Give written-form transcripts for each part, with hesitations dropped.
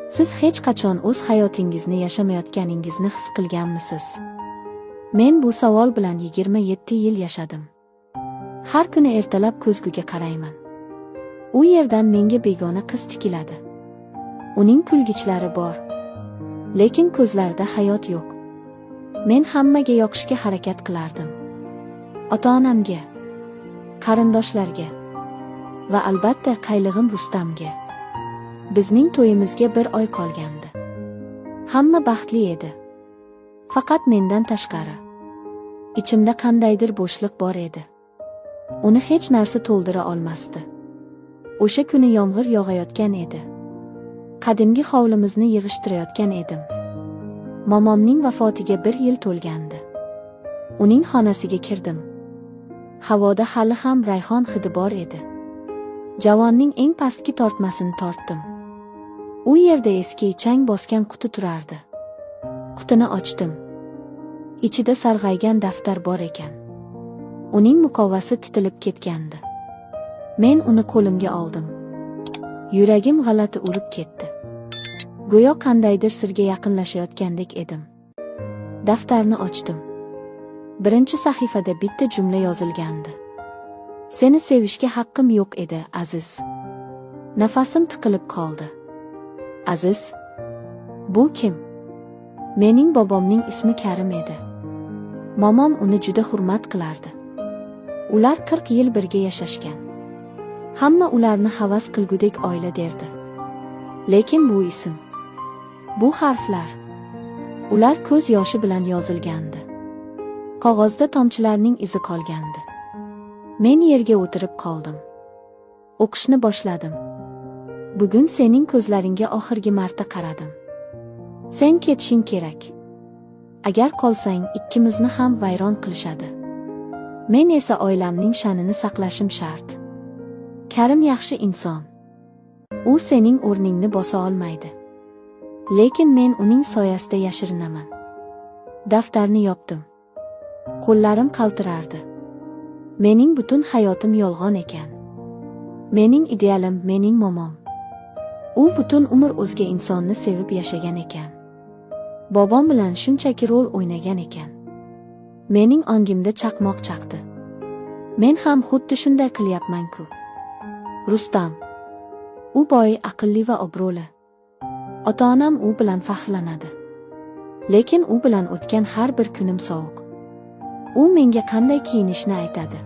Siz hech qachon o'z hayotingizni yashamayotganingizni his qilganmisiz? Men bu savol bilan 27 yil yashadim. Har kuni ertalab ko'zguga qarayman. U yerdan menga begona qiz tikiladi. Uning kulgichlari bor, lekin ko'zlarida hayot yo'q. Men hammaga yoqishga harakat qilardim. Ota-onamga, qarindoshlarga va albatta qaylig'im Rustamga. Bizning to'yimizga 1 oy qolgandi. Hamma baxtli edi. Faqat mendan tashqari. Ichimda qandaydir bo'shliq bor edi. Uni hech narsa to'ldira olmasdi. O'sha kuni yomg'ir yog'ayotgan edi. Qadimgi hovlimizni yig'ishtirayotgan edim. Momomning vafotiga 1 yil to'lgandi. Uning xonasiga kirdim. Havoda hali ham rayhon hidi bor edi. Javonning eng pastki tortmasini tortdim. U yerda eski chang bosgan quti turardi. Qutini ochdim. Ichida sarg'aygan daftar bor ekan. Uning muqovasi titilib ketgandi. Men uni qo'limga oldim. Yuragim g'alati urib ketdi. Go'yo qandaydir sirga yaqinlashayotgandek edim. Daftarni ochdim. Birinchi sahifada bitta jumla yozilgandi. Seni sevishga haqqim yo'q edi, Aziz. Nafasim tiqilib qoldi. Aziz? Bu kim? Mening bobomning ismi Karim edi. Momom uni juda hurmat qilardi. Ular 40 yil birga yashashgan. Hamma ularni havas qilgudek oila derdi. Lekin bu ism, bu harflar, ular ko'z yoshi bilan yozilgandi. Qog'ozda tomchilarning izi qolgandi. Men yerga o'tirib qoldim. O'qishni boshladim. Bugun sening ko'zlaringga oxirgi marta qaradim. Sen ketishing kerak. Agar qolsang, ikkimizni ham vayron qilishadi. Men esa oilamning sha'nini saqlashim shart. Karim yaxshi inson. U sening o'rningni bosa olmaydi. Lekin men uning soyasida yashirinaman. Daftarni yopdim. Qo'llarim qaltirardi. Mening butun hayotim yolg'on ekan. Mening idealim mening momom. U butun umr o'zga insonni sevib yashagan ekan. Bobom bilan shunchaki rol o'ynagan ekan. Mening ongimda chaqmoq chaqdi. Men ham xuddi shunday qilyapman-ku. Rustam. U boy, aqlli va obro'li. Ota-onam u bilan faxrlanadi. Lekin u bilan o'tgan har bir kunim sovuq. U menga qanday kiyinishni aytadi.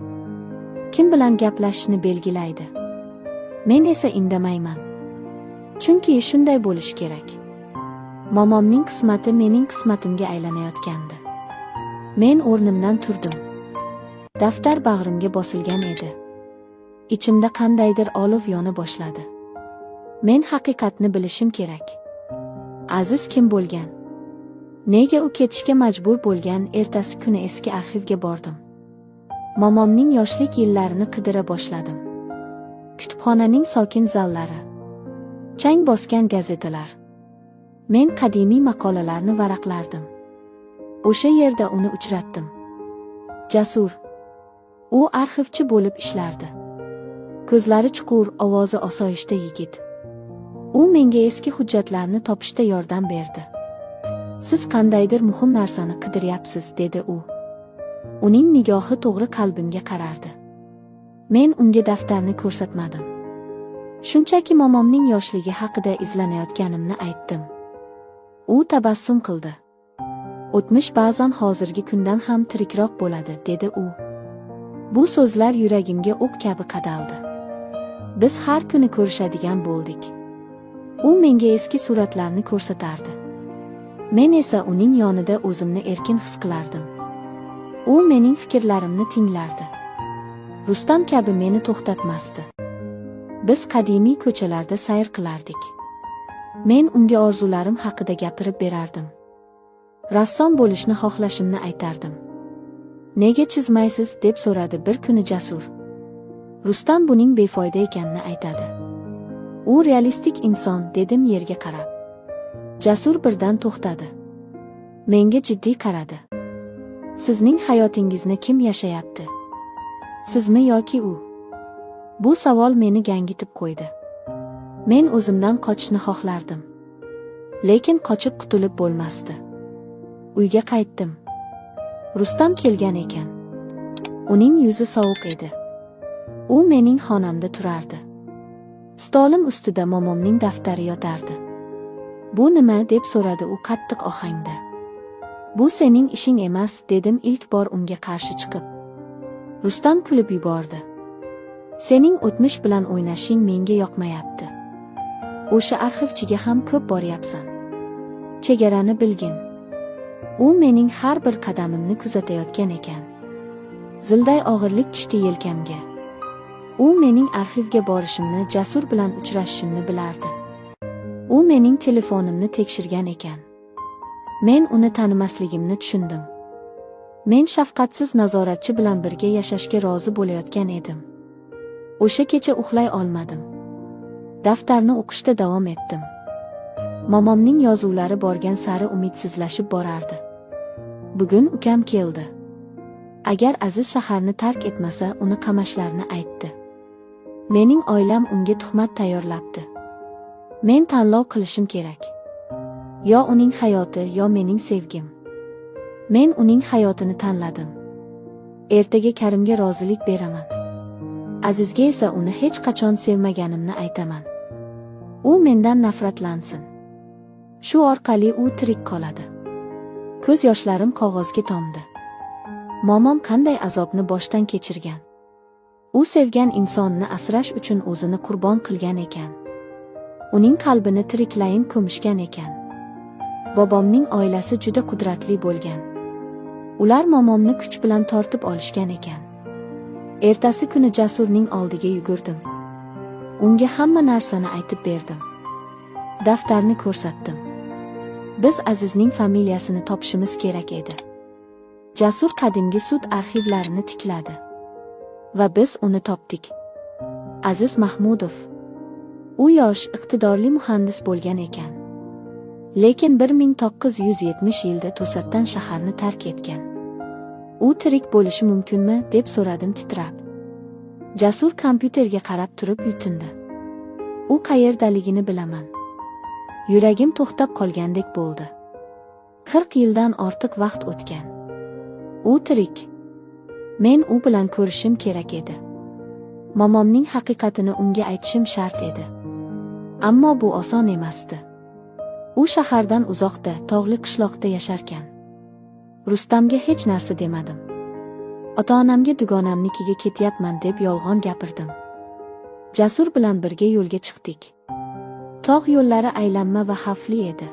Kim bilan gaplashishni belgilaydi. Men esa indamayman. Chunki shunday bo'lish kerak. Momomning qismati mening qismatimga aylanayotgandi. Men o'rnimdan turdim. Daftar bag'rimga bosilgan edi. Ichimda qandaydir olov yona boshladi. Men haqiqatni bilishim kerak. Aziz kim bo'lgan? Nega u ketishga majbur bo'lgan? Ertasi kuni eski arxivga bordim. Momomning yoshlik yillarini qidira boshladim. Kutubxonaning sokin zallari, chang bosgan gazetalar. Men qadimiy maqolalarni varaqlardim. O'sha yerda uni uchratdim. Jasur. U arxivchi bo'lib ishlardi. Ko'zlari chuqur, ovozi osoyishta yigit. U menga eski hujjatlarni topishda yordam berdi. Siz qandaydir muhim narsani qidiryapsiz, dedi u. Uning nigohi to'g'ri qalbimga qarardi. Men unga daftarni ko'rsatmadim. Shunchaki momomning yoshligi haqida izlanayotganimni aytdim. U tabassum qildi. O'tmish ba'zan hozirgi kundan ham tirikroq bo'ladi, dedi u. Bu so'zlar yuragimga o'q kabi qadaldi. Biz har kuni ko'rishadigan bo'ldik. U menga eski suratlarni ko'rsatardi. Men esa uning yonida o'zimni erkin his qilardim. U mening fikrlarimni tinglardi. Rustam kabi meni to'xtatmasdi. Biz qadimiy ko'chalarda sayr qilardik. Men unga orzularim haqida gapirib berardim. Rassom bo'lishni xohlashimni aytardim. Nega chizmaysiz, deb so'radi bir kuni Jasur. Rustam buning befoyda ekanini aytadi. U realistik inson, dedim yerga qarab. Jasur birdan to'xtadi. Menga jiddiy qaradi. Sizning hayotingizni kim yashayapti? Sizmi yoki u? Bu savol meni gangitib qo'ydi. Men o'zimdan qochishni xohlardim. Lekin qochib qutulib bo'lmasdi. Uyga qaytdim. Rustam kelgan ekan. Uning yuzi sovuq edi. U mening xonamda turardi. Stolim ustida momomning daftari yotardi. "Bu nima?" deb so'radi u qattiq ohangda. "Bu sening ishing emas", dedim ilk bor unga qarshi chiqib. Rustam kulib yubordi. "Sening o'tmish bilan o'ynashing menga yoqmayapti. O'sha arxivchiga ham ko'p boryapsan. Chegarani bilgin." U mening har bir qadamimni kuzatayotgan ekan. Zilday og'irlik tushdi yelkamga. U mening arxivga borishimni, Jasur bilan uchrashishimni bilardi. U mening telefonimni tekshirgan ekan. Men uni tanimasligimni tushundim. Men shafqatsiz nazoratchi bilan birga yashashga rozi bo'layotgan edim. O'sha kecha uxlay olmadim. Daftarni o'qishda davom etdim. Momomning yozuvlari borgan sari umidsizlashib borardi. Bugun ukam keldi. Agar Aziz shaharni tark etmasa, uni qamashlarini aytdi. Mening oilam unga tuhmat tayyorlabdi. Men tanlov qilishim kerak. Yo uning hayoti, yo mening sevgim. Men uning hayotini tanladim. Ertaga Karimga rozilik beraman. Azizga esa uni hech qachon sevmaganimni aytaman. U mendan nafratlansin. Shu orqali u tirik qoladi. Ko'z yoshlarim qog'ozga tomdi. Momom qanday azobni boshdan kechirgan. U sevgan insonni asrash uchun o'zini qurbon qilgan ekan. Uning qalbini tiriklayin ko'mishgan ekan. Bobomning oilasi juda qudratli bo'lgan. Ular momomni kuch bilan tortib olishgan ekan. Ertasi kuni Jasurning oldiga yugurdim. Unga hamma narsani aytib berdim. Daftarni ko'rsatdim. Biz Azizning familiyasini topishimiz kerak edi. Jasur qadimgi sud arxivlarini tikladi. Va biz uni topdik. Aziz Mahmudov. U yosh, iqtidorli muhandis bo'lgan ekan. Lekin 1970 yilda to'satdan shaharni tark etgan. U tirik bo'lishi mumkinmi, deb so'radim titrab. Jasur kompyuterga qarab turib yutindi. U qayerdaligini bilaman. Yuragim to'xtab qolgandek bo'ldi. 40 yildan ortiq vaqt o'tgan. U tirik. Men u bilan ko'rishim kerak edi. Momomning haqiqatini unga aytishim shart edi. Ammo bu oson emasdi. U shahardan uzoqda, tog'li qishloqda yasharkan. Rustamga hech narsa demadim. Ota-onamga dugonamnikiga ketyapman deb yolg'on gapirdim. Jasur bilan birga yo'lga chiqdik. Tog' yo'llari aylanma va xavfli edi.